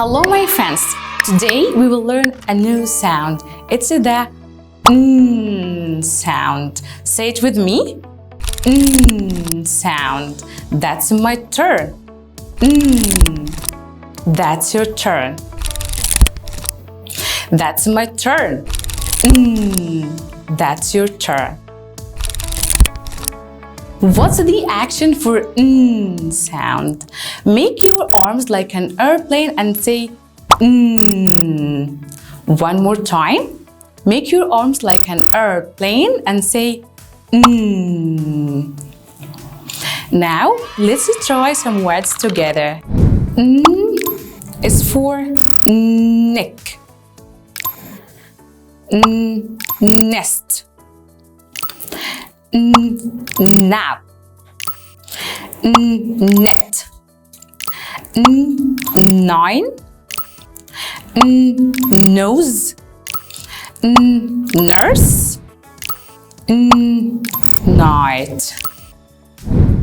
Hello my friends, today we will learn a new sound. It's the sound. Say it with me. Sound. That's my turn. That's your turn. That's my turn. That's your turn. What's the action for sound? Make your arms like an airplane and say One more time. Make your arms like an airplane and say Now, let's try some words together. Is for neck. Nest. Now. Net. Nine. Nose. Nurse. Night.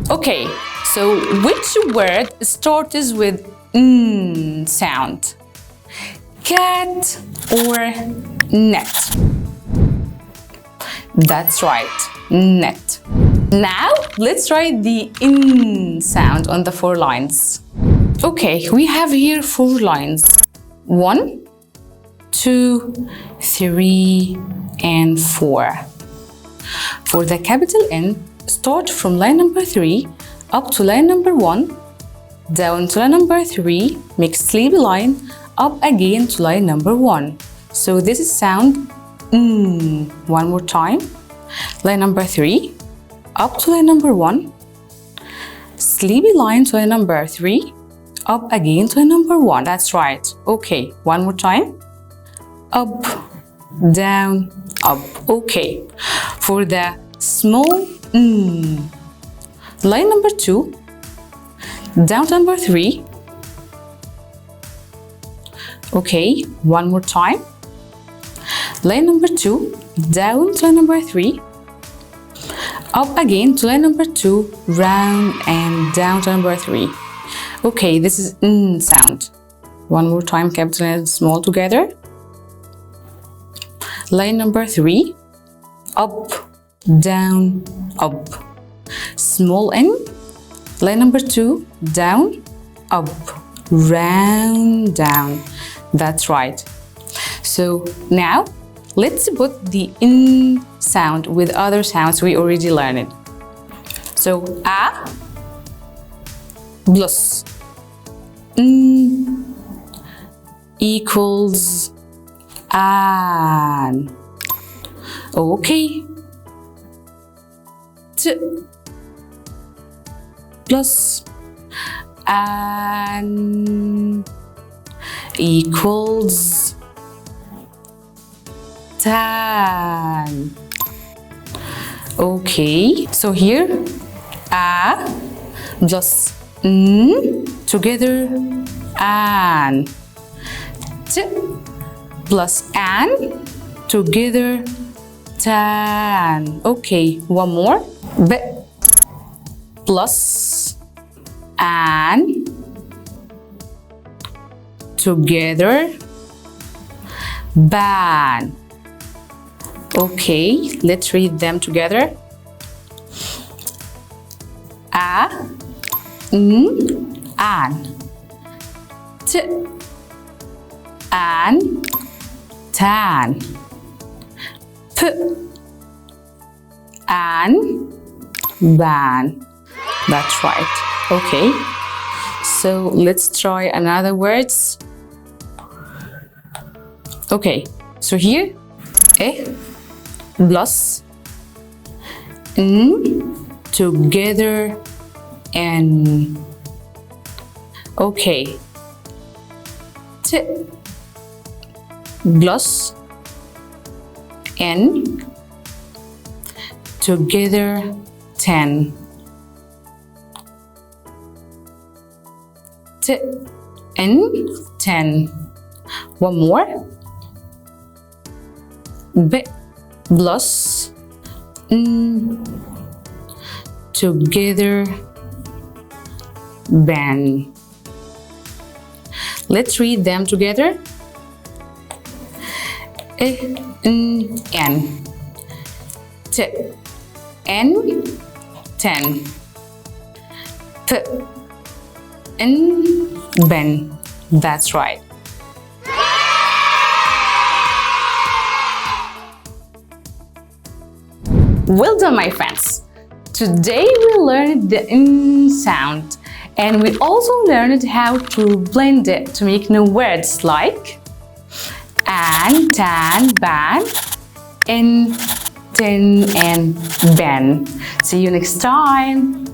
Okay, so which word starts with sound? Cat or net? That's right, net. Now, let's try the sound on the 4 lines. Okay, we have here 4 lines. 1, 2, 3, and 4. For the capital N, start from line number 3 up to line number 1, down to line number 3, make sleepy line, up again to line number 1. So this is sound one more time. Line number 3, up to line number 1, sleepy line to line number 3, up again to line number 1. That's right. Okay, one more time. Up, down, up. Okay. For the small line number 2, down to number 3. Okay, one more time. Line number 2, down to line number 3. Up again to line number 2, round and down to number 3. Okay, this is sound. One more time, capital and small together. Line number 3, up, down, up. Small n. Line number 2, down, up, round, down. That's right. So now let's put the sound with other sounds we already learned. So a plus equals an. Okay. T plus an equals tan. Okay, so here a plus together an. T plus an together tan. Okay, one more. B plus an together ban. Okay, let's read them together. A an. T an tan. P an ban. That's right. Okay, so let's try another words. Okay, so here a plus together n. Okay, t plus n together 10. T n 10. One more. B plus together ban. Let's read them together. N, T, N, 10. P, N, ben. That's right. Well done, my friends. Today we learned the N sound, and we also learned how to blend it to make new words like an, tan, ban, in, tin, and ben. See you next time.